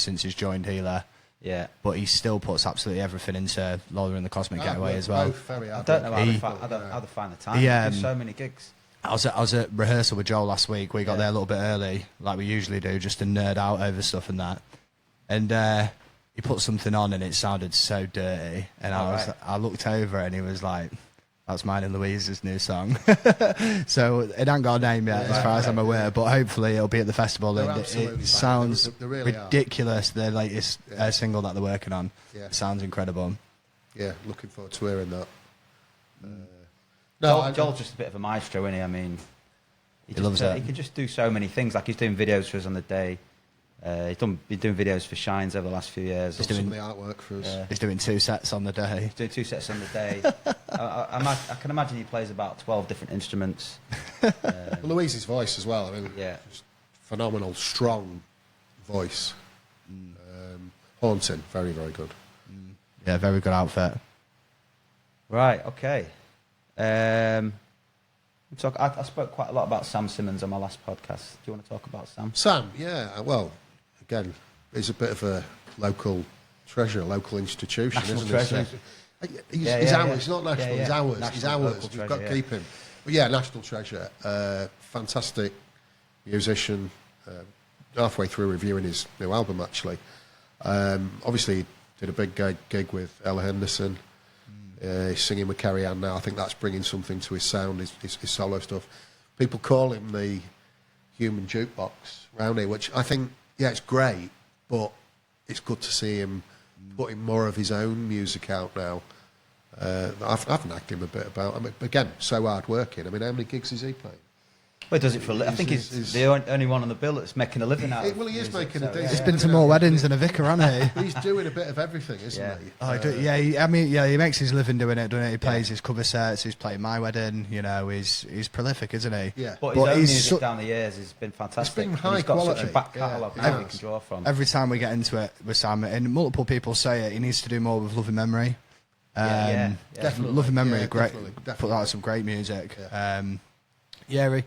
since he's joined Healer. Yeah. But he still puts absolutely everything into Lola and the Cosmic Getaway as well. I don't know how they find the time. He do so many gigs. I was at rehearsal with Joel last week. We got there a little bit early, like we usually do, just to nerd out over stuff and that. And he put something on and it sounded so dirty. And I looked over and he was like, "That's mine and Louise's new song." So it ain't got a name yet, as far as I'm aware, but hopefully it'll be at the festival. And it sounds ridiculous, the latest single that they're working on. Yeah. It sounds incredible. Yeah, looking forward to hearing that. Joel's just a bit of a maestro, isn't he? I mean, he loves it. He could just do so many things. Like he's doing videos for us on the day. He's been doing videos for Shines over the last few years. He's doing the artwork for us. He's doing 2 sets on the day. He's doing 2 sets on the day. I can imagine he plays about 12 different instruments. Louise's voice as well. I mean, just phenomenal, strong voice. Haunting, very, very good. Yeah, very good outfit. Right, okay. I spoke quite a lot about Sam Simmons on my last podcast. Do you want to talk about Sam? Sam, yeah. Well, again, he's a bit of a local treasure, local institution, national isn't treasure. He's ours. He's not national. He's ours. National, he's ours. We've got to keep him. But yeah, national treasure. Fantastic musician. Halfway through reviewing his new album, actually. Obviously, he did a big gig with Ella Henderson. He's singing with Carrie Ann now. I think that's bringing something to his sound, his solo stuff. People call him the human jukebox round here, which I think, it's great, but it's good to see him putting more of his own music out now. I've nagged him a bit about. I mean, again, so hard working. I mean, how many gigs is he playing? Well, he does it for I think he's the only one on the bill that's making a living out of it. Well, he is making a decent. He's been to more weddings than a vicar, hasn't he? He's doing a bit of everything, isn't he? He makes his living doing it, doesn't he? He plays his cover sets, he's playing my wedding, he's prolific, isn't he? Yeah. But his own music down the years has been fantastic. It's been high he's got quality. Such a back catalogue now he can draw from. Every time we get into it with Sam, and multiple people say it, he needs to do more with Loving Memory. Definitely. Loving Memory, great. Definitely. Put out some great music. Yeah. Yeah,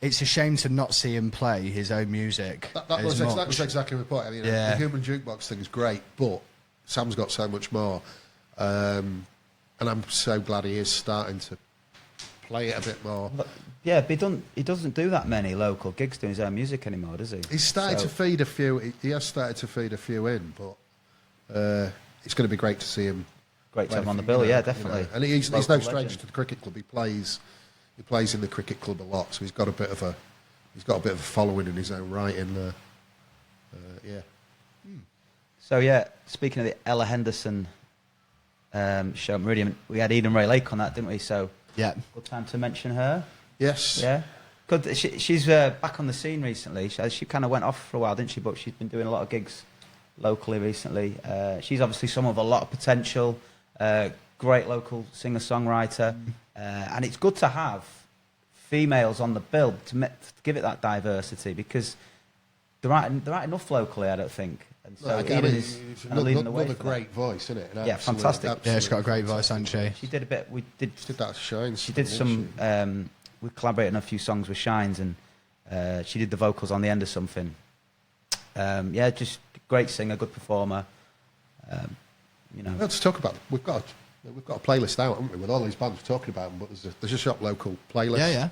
it's a shame to not see him play his own music. That was exactly my point. I mean, the Human Jukebox thing is great, but Sam's got so much more. And I'm so glad he is starting to play it a bit more. But, yeah, but he doesn't do that many local gigs doing his own music anymore, does he? He's started to feed a few. He has started to feed a few in, but it's going to be great to see him. Great to have him on the bill, yeah, definitely. And he's no stranger to the cricket club. He plays in the cricket club a lot, so he's got a bit of a following in his own right in there. Yeah. So yeah, speaking of the Ella Henderson show at Meridian, we had Eden-Rae Lake on that, didn't we? So yeah, good time to mention her. Yes. Yeah. Good. She's back on the scene recently. She kind of went off for a while, didn't she? But she's been doing a lot of gigs locally recently. She's obviously someone with a lot of potential. Great local singer-songwriter, and it's good to have females on the bill to give it that diversity, because there aren't enough locally, I don't think. And so Eden is leading the way. Another great voice, isn't it? Yeah, fantastic. Yeah, she's got a great voice, hasn't she? She did a bit. She did that Shines. She did some. We collaborated on a few songs with Shines, and she did the vocals on the end of something. Yeah, just great singer, good performer. You know. Let's talk about it. We've got a playlist out, haven't we, with all these bands we're talking about them, but there's a shop local playlist. Yeah.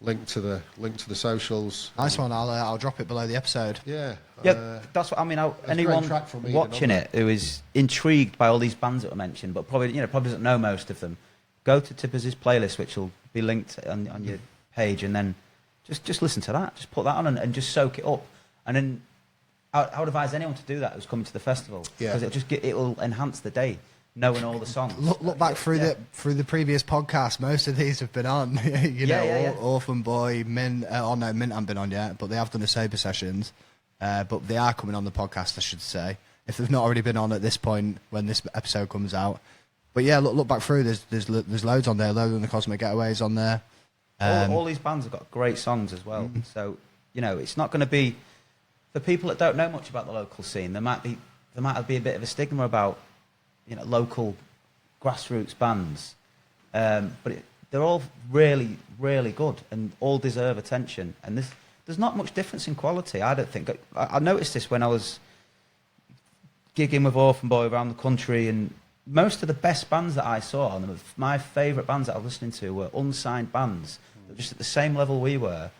Link to the socials. Nice one. I'll drop it below the episode. Yeah. Yeah, that's what I mean. Anyone watching it who is intrigued by all these bands that were mentioned, but probably doesn't know most of them, go to Tippers' playlist, which will be linked on your page, and then just listen to that. Just put that on and just soak it up. And then I would advise anyone to do that who's coming to the festival, because it will enhance the day, knowing all the songs. Look back through the previous podcast. Most of these have been on. Orphan Boy, Mint. Mint haven't been on yet, but they have done the Sober sessions. But they are coming on the podcast, I should say, if they've not already been on at this point when this episode comes out. But yeah, look back through. There's loads on there. Loads on the Cosmic Getaways on there. All these bands have got great songs as well. So it's not going to be, for people that don't know much about the local scene. There might be a bit of a stigma about local grassroots bands, but they're all really, really good and all deserve attention. And there's not much difference in quality, I don't think. I noticed this when I was gigging with Orphan Boy around the country, and most of the best bands that I saw, and my favourite bands that I was listening to, were unsigned bands that were just at the same level we were.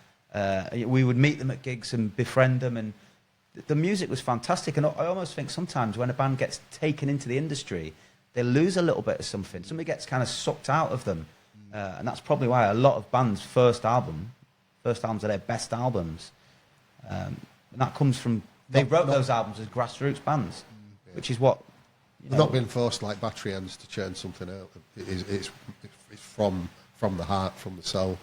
We would meet them at gigs and befriend them, and the music was fantastic. And I almost think sometimes when a band gets taken into the industry, they lose a little bit of something. Something gets kind of sucked out of them. And that's probably why a lot of bands' first albums are their best albums. And that comes from, they wrote those albums as grassroots bands, which is what... Not being forced like Battery Ends to churn something out. It's from the heart, from the soul.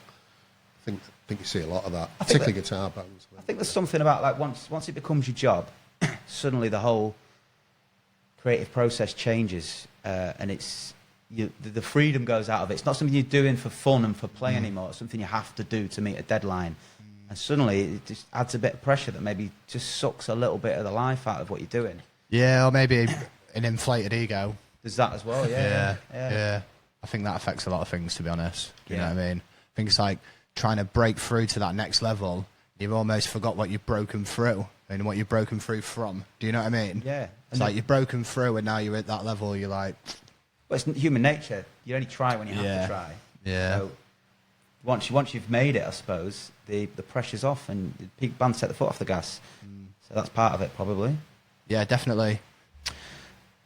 I think you see a lot of that, particularly guitar bands. I think there's something about, like, once it becomes your job, suddenly the whole creative process changes, and the freedom goes out of it. It's not something you're doing for fun and for play anymore. It's something you have to do to meet a deadline. And suddenly it just adds a bit of pressure that maybe just sucks a little bit of the life out of what you're doing. Yeah, or maybe an inflated ego. There's that as well, yeah. I think that affects a lot of things, to be honest. You know what I mean? I think it's like trying to break through to that next level. You've almost forgot what you've broken through and what you've broken through from. Do you know what I mean? Yeah. It's like you've broken through and now you're at that level, you're like... Well, it's human nature. You only try when you have to try. Yeah. So once you've made it, I suppose, the pressure's off and the bands take the foot off the gas. So that's part of it, probably. Yeah, definitely.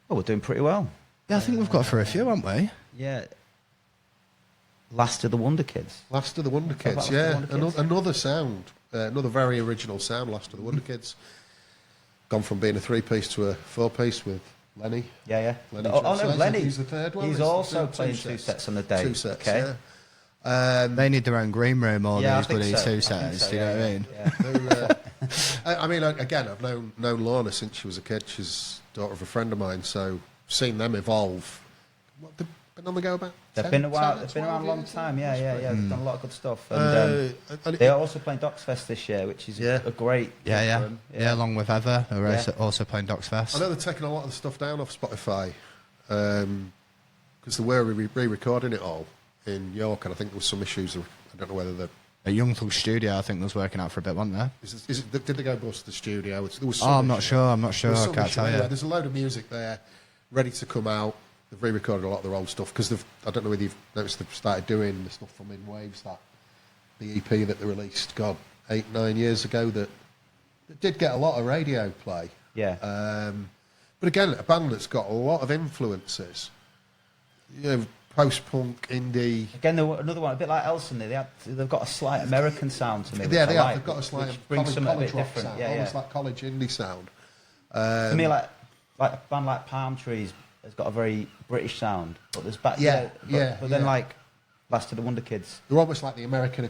Well, we're doing pretty well. Yeah, I think we've got through a few, haven't we? Yeah. Last of the Wonder Kids. Last of the Wonder Kids, yeah. Another sound, another very original sound, Last of the Wonder Kids. Gone from being a three-piece to a four-piece with Lenny. Yeah. Lenny Lenny. He's the third one. He's also playing two sets on the day. Two sets, okay. Yeah. They need their own green room, all these bloody two setters. Do you know what I mean? Yeah. I mean, again, I've known Lorna since she was a kid. She's daughter of a friend of mine, so seen them evolve. What, they've been on the go about? They've been a while. They've been around a long time. Yeah. They've done a lot of good stuff. And they are also playing Docs Fest this year, which is a great. Yeah. Along with Ever, who are also playing Docs Fest. I know they're taking a lot of the stuff down off Spotify because they were re-recording it all in York, and I think there was some issues I don't know whether the a Young Thug studio, I think, was working out for a bit, wasn't there? Did they go bust the studio? There was I'm not sure. I can't tell you. There's a load of music there, ready to come out. They've re-recorded a lot of their old stuff because I don't know whether you've noticed they've started doing the stuff from In Waves, the EP that they released, 8-9 years ago that did get a lot of radio play. Yeah. But again, a band that's got a lot of influences. Post-punk, indie. Again, another one, a bit like Elson. They've got a slight American sound to me. Yeah, they have. They've got a slight college rock different. sound. Yeah, almost like college indie sound. To me, like a band like Palm Trees has got a very British sound, but there's But then like Last of the Wonder Kids. They're almost like the American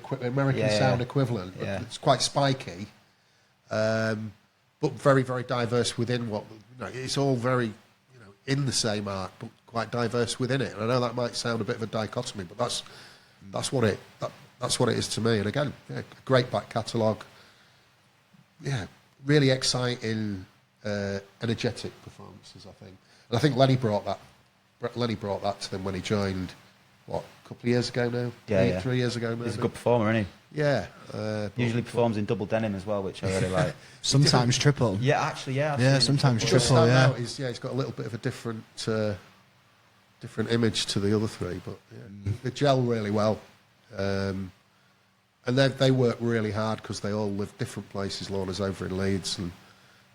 sound equivalent. But it's quite spiky, but very, very diverse within what. It's all very, in the same art, but quite diverse within it. And I know that might sound a bit of a dichotomy, but that's what it is to me. And again, great back catalogue. Yeah, really exciting, energetic performances, I think. And I think Lenny brought that to them when he joined. A couple of years ago now? 3 years ago, maybe. He's a good performer, isn't he? Yeah. Usually performs in double denim as well, which I really like. Sometimes triple. Yeah, actually, yeah. Yeah, sometimes triple, yeah. He's got a little bit of a different image to the other three, but they gel really well. And they work really hard because they all live different places. Lorna's over in Leeds and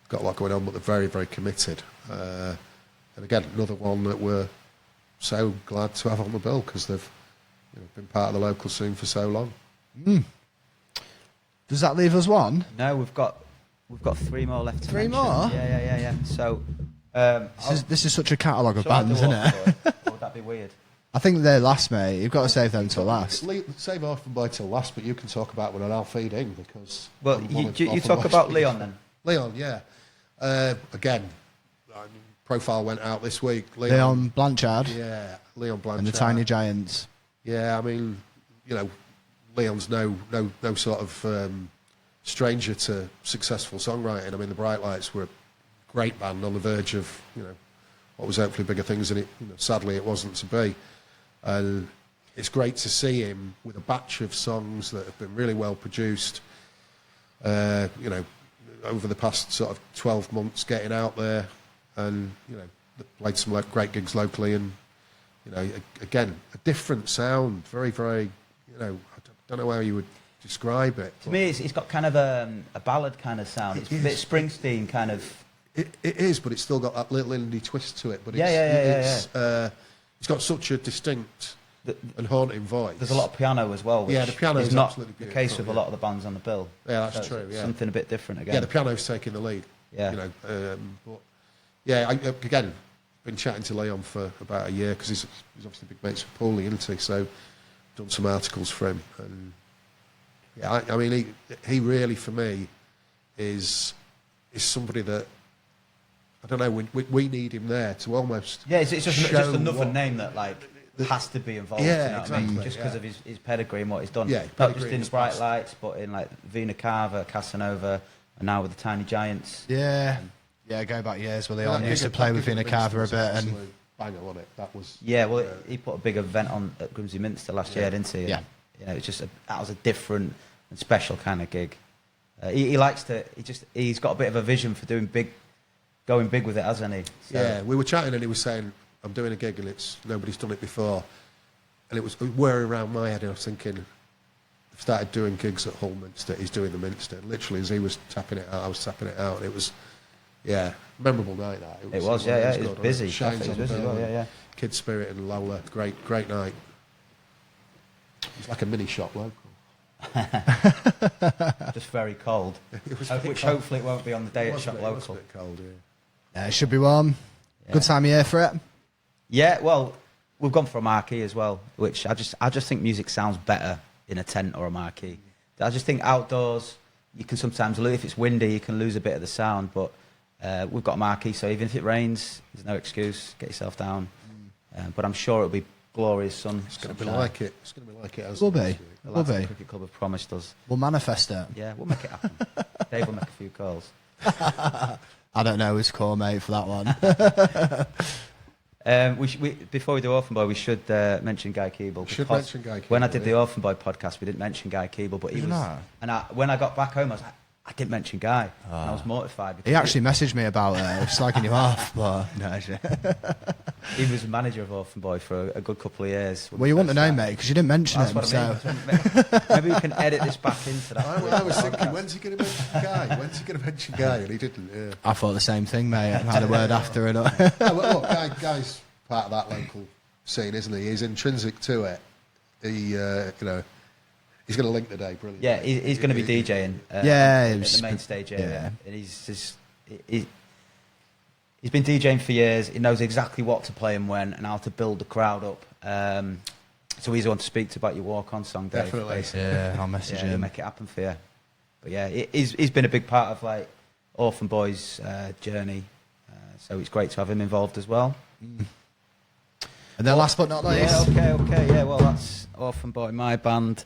got a lot going on, but they're very, very committed. And again, another one that we're so glad to have on the bill because they've been part of the local scene for so long. Does that leave us one? No, we've got 3 more left to mention. 3 more? Yeah. So this is such a catalogue of bands, isn't it? Or would that be weird? I think they're last, mate. You've got to save them till last. Save Orphan Boy till last, but you can talk about when I'll feed in because. Well, you talk about Leon then. Leon, yeah. Again, profile went out this week. Leon Blanchard. Yeah, Leon Blanchard. And the Tiny Giants. Yeah, I mean, Leon's no sort of stranger to successful songwriting. I mean, the Bright Lights were a great band on the verge of, what was hopefully bigger things, and sadly it wasn't to be. And it's great to see him with a batch of songs that have been really well produced. Over the past sort of 12 months, getting out there, and played some great gigs locally, and again, a different sound, very, very, I don't know how you would describe it. To me, it's got kind of a ballad kind of sound. It's a bit Springsteen kind of. It is, but it's still got that little indie twist to it. But it's got such a distinct and haunting voice. There's a lot of piano as well. Which the piano is not absolutely the case with a lot of the bands on the bill. Yeah, that's true. Yeah, something a bit different again. Yeah, the piano's taking the lead. Yeah, but yeah, again, been chatting to Leon for about a year because he's obviously big mates with Paulie, isn't he? So done some articles for him, and yeah, I mean, he really for me is somebody that. I don't know. We need him there to almost. Yeah, it's just another name that has to be involved. Yeah, exactly. I mean? Just because of his pedigree and what he's done. Yeah, not just in Bright Lights, but in Vina Carver, Casanova, and now with the Tiny Giants. Yeah, go back years. Well, Leon used to play with Vina Carver a bit, and banger on it. That was. Yeah, well, he put a big event on at Grimsby Minster last year, didn't he? Yeah. It's just that was a different and special kind of gig. He likes to. He's got a bit of a vision for going big with it, hasn't he? So. Yeah, we were chatting and he was saying, I'm doing a gig and nobody's done it before. And it was whirring around my head and I was thinking, I've started doing gigs at Hull Minster, he's doing the Minster. Literally, as he was tapping it out, I was tapping it out. And it was, memorable night that. It was busy. Shines on the bill, yeah. Kid Spirit and Lola, great night. It's like a mini shop local. Just very cold. Which cold. Hopefully it won't be on the day at Shop Local. It was a bit cold, it should be warm. Yeah. Good time of year for it. Yeah, well, we've gone for a marquee as well, which I just think music sounds better in a tent or a marquee. I just think outdoors, you can sometimes lose, if it's windy, you can lose a bit of the sound, but we've got a marquee, so even if it rains, there's no excuse, get yourself down. But I'm sure it'll be glorious sun. It's going to be like it. It's going to be like it. Will be. The lads at the Cricket Club have promised us. We'll manifest it. Yeah, we'll make it happen. Dave will make a few calls. I don't know his core, mate, for that one. Before we do Orphan Boy, we should mention Guy Keeble. Should mention Guy Keeble. When I did the Orphan Boy podcast, we didn't mention Guy Keeble, but he was. And when I got back home, I was like, I didn't mention Guy. And I was mortified. He actually messaged me about slagging you off, but no, actually. He was the manager of Orphan Boy for a good couple of years. Well, you want to know, mate, because you didn't mention him. So maybe we can edit this back into that. I was thinking, when's he going to mention Guy? When's he going to mention Guy? And he didn't. Yeah. I thought the same thing, mate. I had a word after it. Well, look, Guy's part of that local scene, isn't he? He's intrinsic to it. He's going to link the day, brilliant. Yeah, he's going to be DJing. At the main stage area, and he's been DJing for years. He knows exactly what to play and when, and how to build the crowd up. So he's the one to speak to about your walk-on song, Dave. Definitely. Basically. Yeah, I'll message him. He'll make it happen for you. But yeah, he's been a big part of like Orphan Boy's journey. So it's great to have him involved as well. And then last but not least. Yeah, well, that's Orphan Boy, my band.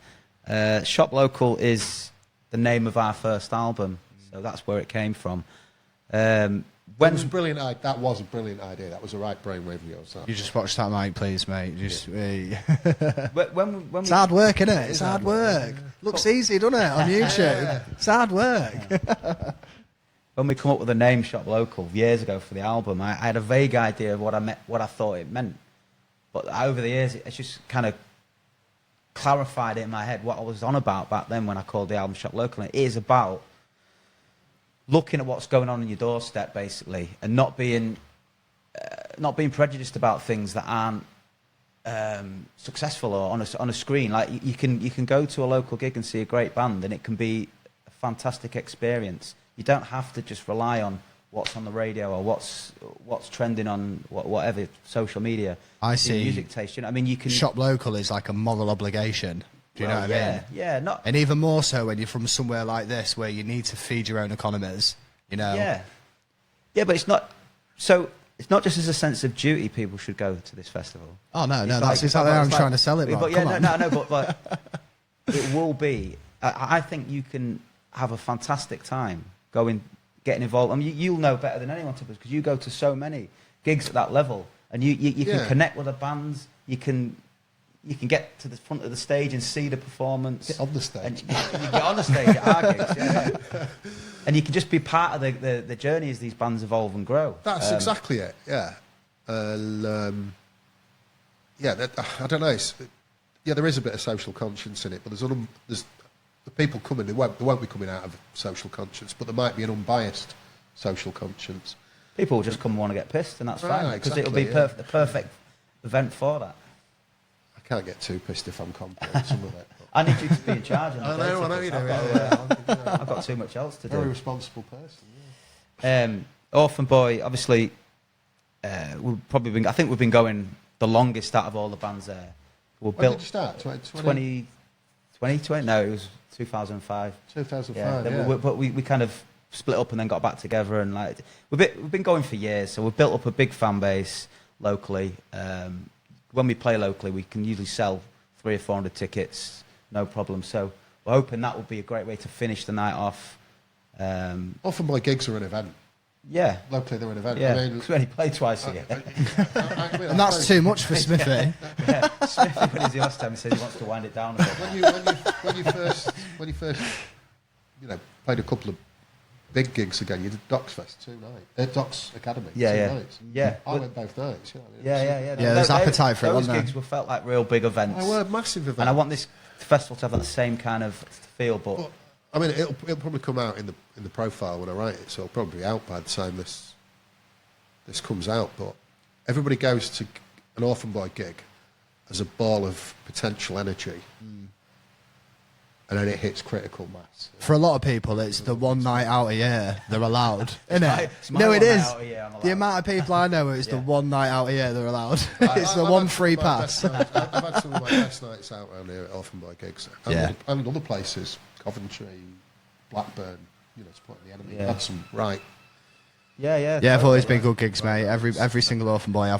Shop Local is the name of our first album, so that's where it came from. That was a brilliant idea. That was a right brainwave of yours. You just watch that mic, please, mate. Just when it's hard work, isn't it? It's hard work. Looks easy, doesn't it, on YouTube? It's hard work. When we come up with the name Shop Local years ago for the album, I had a vague idea of what I thought it meant, but over the years, it's just kind of clarified it in my head what I was on about back then when I called the album Shop Local. And it is about looking at what's going on your doorstep, basically, and not being prejudiced about things that aren't successful or on a screen. Like you can go to a local gig and see a great band, and it can be a fantastic experience. You don't have to just rely on what's on the radio or what's trending on whatever social media. I see. Music taste. You know, I mean, you can Shop Local is like a moral obligation. Do you know what I mean? Yeah, and even more so when you're from somewhere like this, where you need to feed your own economies. You know. Yeah, but it's not. So it's not just as a sense of duty. People should go to this festival. Oh no, that's exactly how I'm trying to sell it. But but it will be. I think you can have a fantastic time getting involved. I mean, you'll know better than anyone, because you go to so many gigs at that level, and you can connect with the bands. You can get to the front of the stage and see the performance. Get on the stage. And you get on the stage at our gigs, yeah. And you can just be part of the journey as these bands evolve and grow. That's exactly it. Yeah. I don't know. There is a bit of social conscience in it, but there's the people coming. They won't be coming out of social conscience, but there might be an unbiased social conscience. People will just come and want to get pissed, and that's fine, because it'll be the perfect event for that. I can't get too pissed if I'm comparing some of it. I need you to be in charge. I know you do. I've got too much else to do. Very responsible person. Orphan Boy, obviously, I think we've been going the longest out of all the bands there. When did you start? 2020? No, it was 2005. 2005. Yeah. But we kind of split up and then got back together, and like we've been going for years, so we've built up a big fan base locally. When we play locally, we can usually sell 300 or 400 tickets, no problem. So we're hoping that will be a great way to finish the night off. Often my gigs are an event. Yeah. Locally, they're an event. Yeah, because we only play twice a year. And that's too much for Smithy. Yeah, Smithy, when he's the last time, he says he wants to wind it down a bit. When you first played a couple of big gigs again, you did Docks Fest 2 nights. Docks Academy 2 nights. Yeah. I went both nights. Yeah. There's appetite for it, those wasn't there? gigs were felt like real big events. They were massive events. And I want this festival to have that same kind of feel, but I mean, it'll probably come out in the profile when I write it, so it'll probably be out by the time this comes out. But everybody goes to an Orphan Boy gig as a ball of potential energy, and then it hits critical mass. For a lot of people, it's the one night out a year they're allowed, isn't it? No, it is. The amount of people I know, it's the one night out a year they're allowed. It's the one free pass. I've had some of my best nights out around here at Orphan Boy gigs, and other places, Coventry, Blackburn, supporting the enemy. Had some Yeah, I've always been good gigs, mate. Every single Orphan Boy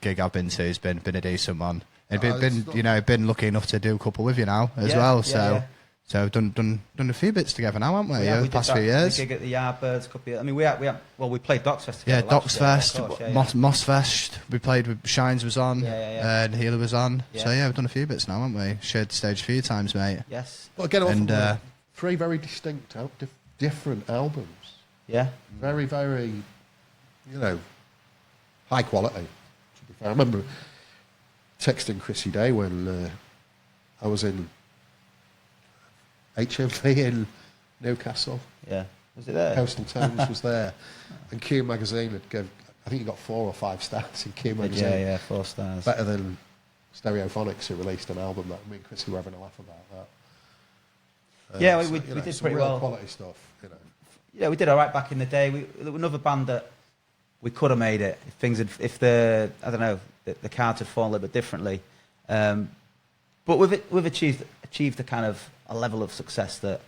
gig I've been to has been a decent one. And been lucky enough to do a couple with you now as well. So So we've done a few bits together now, haven't we? Yeah, over the past few years. We gig at the Yardbirds. I mean, we played Docks Fest Yeah, together. Docks Fest, Yeah. Moss Fest. We played with Shines was on, and Healer was on. Yeah. So yeah, we've done a few bits now, haven't we? Shared the stage a few times, mate. Yes. But again, and 3 very distinct, different albums. Yeah. Very, very, high quality. To be fair, I remember texting Chrissy Day when I was in HMV in Newcastle. Yeah. Was it there? Coastal Tones was there, and Q Magazine had given, I think you got 4 or 5 stars in Q Magazine. Yeah, 4 stars. Better than Stereophonics, who released an album that me and Chrissy were having a laugh about that. Yeah, we did pretty real well. Quality stuff, Yeah, we did all right back in the day. There was another band that we could have made it if the cards had fallen a little bit differently. But we've achieved a kind of a level of success that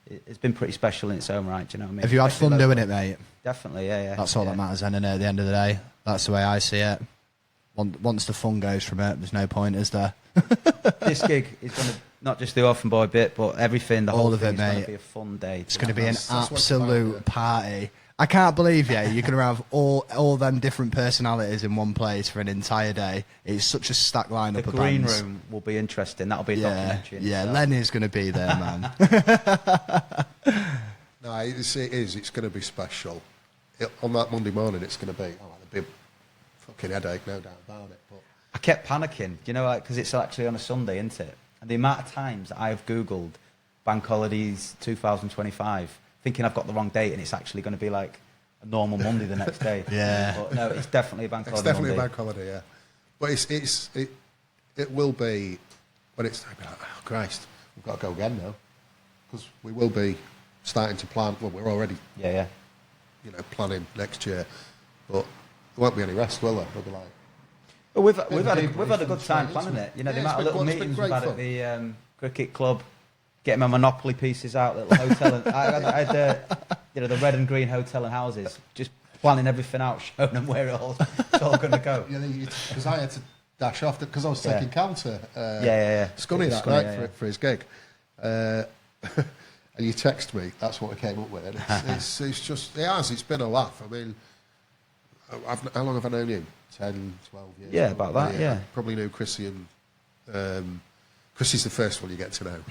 it's been pretty special in its own right. Do you know what I mean? Have you had fun doing it, mate? Definitely, yeah. That's all that matters, isn't it? At the end of the day, that's the way I see it. Once the fun goes from it, there's no point, is there? This gig is going to not just the Orphan Boy bit, but everything. The whole thing is going to be a fun day. It's going to be an absolute party. I can't believe you're going to have all them different personalities in one place for an entire day. It's such a stacked lineup of bands. The green room will be interesting. That'll be a documentary. Yeah, Lenny's going to be there, man. No, it is. It's going to be special. On that Monday morning, it's going to be. There'll be a fucking headache, no doubt about it. But I kept panicking, because it's actually on a Sunday, isn't it? And the amount of times that I've Googled Bank Holidays 2025, thinking I've got the wrong date, and it's actually going to be like a normal Monday the next day. Yeah. But no, it's definitely a bank holiday. It's definitely Monday. a bank holiday, yeah. But it will be when it's like, oh Christ, we've got to go again now, because we will be starting to plan. Well, we're already planning next year, but there won't be any rest, will there? We'll be like. Well, we've had a good time planning it. The amount of little meetings we've had at the cricket club, getting my Monopoly pieces out, little hotel. And I had the red and green hotel and houses, just planning everything out, showing them where it's all going to go. Because I had to dash off because I was taking counter. Scunny that Scunny, night for his gig. And you text me. That's what I came up with. And it's been a laugh. I mean, how long have I known you? 10, 12 years. Yeah, about that. Yeah. Probably knew Chrissy and. Chrissy's the first one you get to know,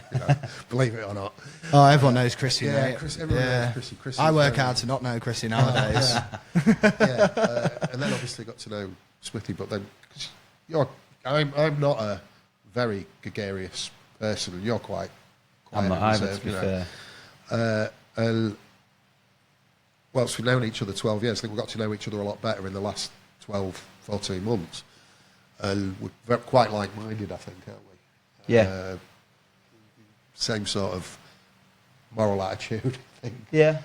believe it or not. Oh, everyone knows Chrissy, mate. Everyone knows Chrissy. I work hard to not know Chrissy nowadays. And then obviously got to know Smithy, but then I'm not a very gregarious person, and you're quite I'm not either, to be fair. And whilst we've known each other 12 years, I think we got to know each other a lot better in the last 12, 14 months. And we're quite like-minded, I think, aren't we? Yeah. Same sort of moral attitude, I think. Yeah.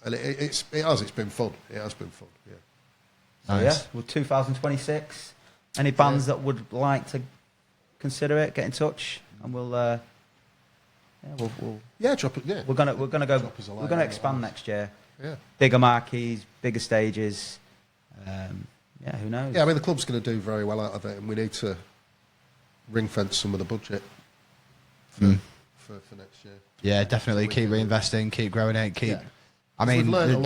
And it's been fun. It has been fun, yeah. Nice. Well, 2026. Any bands that would like to consider it, get in touch, and we'll drop it. Yeah, we're gonna expand next year. Yeah, bigger marquees, bigger stages. Who knows? Yeah, I mean the club's going to do very well out of it, and we need to ring fence some of the budget for next year. Yeah, definitely keep reinvesting, keep growing it, keep. Yeah. I mean, we've learned a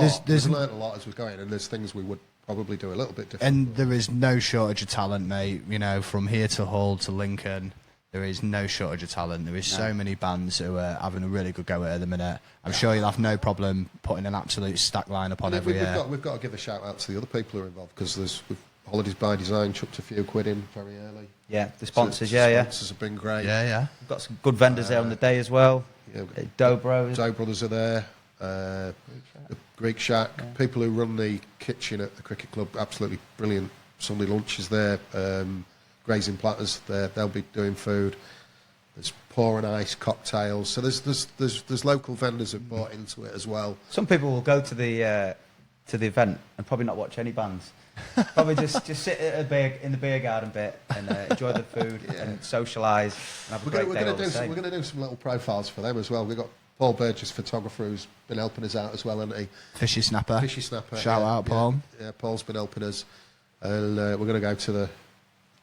lot as we're going, and there's things we would probably do a little bit different. And there is no shortage of talent, mate. From here to Hull to Lincoln, there is no shortage of talent. There is so many bands who are having a really good go at the minute. I'm sure you'll have no problem putting an absolute stack lineup on every year. We've got to give a shout out to the other people who are involved, because Holidays by Design chucked a few quid in very early. Yeah, the sponsors, sponsors have been great. Yeah. We've got some good vendors there on the day as well. Doe Brothers are there. The Greek Shack. People who run the kitchen at the cricket club, absolutely brilliant. Sunday lunches there. Grazing platters there. They'll be doing food. There's pour and ice cocktails. So there's local vendors who've bought into it as well. Some people will go to the event and probably not watch any bands. Probably just sit in the beer garden bit and enjoy the food and socialise and have a great day. We're going to do some little profiles for them as well. We've got Paul Burgess, photographer, who's been helping us out as well, hasn't he? Fishy Snapper. Shout out, Paul. Yeah, Paul's been helping us. And we're going to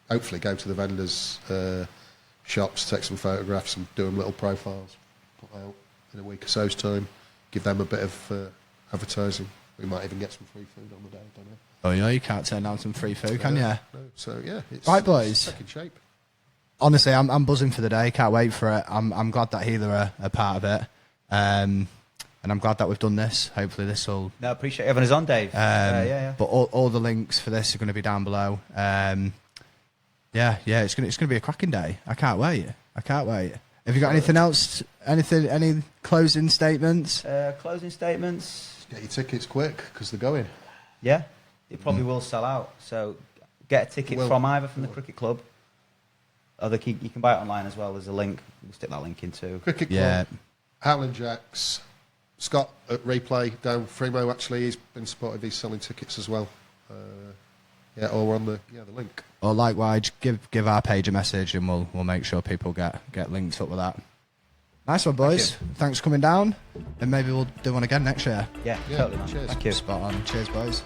hopefully go to the vendors, shops, take some photographs and do them little profiles, put out in a week or so's time, give them a bit of advertising. We might even get some free food on the day, don't know. Oh, you can't turn down some free food, can you? No. So, yeah. It's, right, boys. It's taking shape. Honestly, I'm buzzing for the day. Can't wait for it. I'm glad that Healer are a part of it. And I'm glad that we've done this. Hopefully this will... No, I appreciate having us on, Dave. Yeah. But all the links for this are going to be down below. It's going to be a cracking day. I can't wait. Have you got anything else? Any closing statements? Closing statements? Get your tickets quick, because they're going. Yeah, it probably will sell out. So get a ticket from either from the cricket club, or you can buy it online as well. There's a link. We'll stick that link in too. Cricket club, Howland Jacks, Scott at Replay down Fremo. Actually, he's been supportive. He's selling tickets as well. Or we're on the link. Or likewise, give our page a message, and we'll make sure people get linked up with that. Nice one, boys. Thanks for coming down, and maybe we'll do one again next year. Yeah, totally. Cheers. Thank you. Spot on. Cheers, boys.